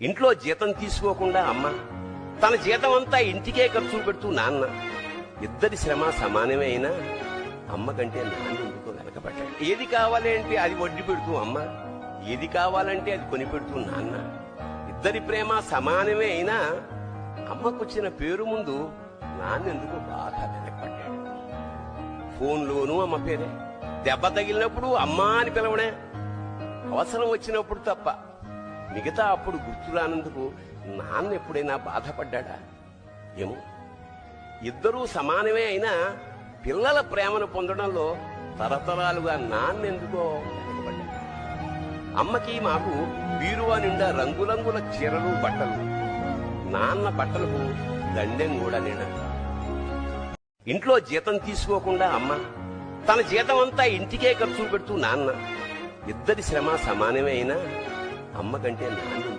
ఇంట్లో జీతం తీసుకోకుండా అమ్మ, తన జీతం అంతా ఇంటికే ఖర్చు పెడుతూ నాన్న. ఇద్దరి శ్రమ సమానమే అయినా అమ్మ కంటే నాన్న ఎందుకో వెనకబడ్డాడు. ఏది కావాలి అంటే అది వడ్డీ పెడుతూ అమ్మ, ఏది కావాలంటే అది కొని పెడుతూ నాన్న. ఇద్దరి ప్రేమ సమానమే అయినా అమ్మకొచ్చిన పేరు ముందు నాన్న ఎందుకో బాగా వెనకబడ్డాడు. ఫోన్లోనూ అమ్మ పేరే, దెబ్బ తగిలినప్పుడు అమ్మా అని పిలవడే, అవసరం వచ్చినప్పుడు తప్ప మిగతా అప్పుడు గుర్తురానందుకు నాన్న ఎప్పుడైనా బాధపడ్డా? ఏమో. ఇద్దరూ సమానమే అయినా పిల్లల ప్రేమను పొందడంలో తరతరాలుగా నాన్నెందుకో వెనకబడ్డాడు. అమ్మకి మాకు బీరువా నిండా రంగురంగుల చీరలు బట్టలు, నాన్న బట్టలకు దండెం కూడా నిండా. ఇంట్లో జీతం తీసుకోకుండా అమ్మ, తన జీతం అంతా ఇంటికే ఖర్చు పెడుతూ నాన్న. ఇద్దరి శ్రమ సమానమే అయినా అమ్మ కంటే నాన్న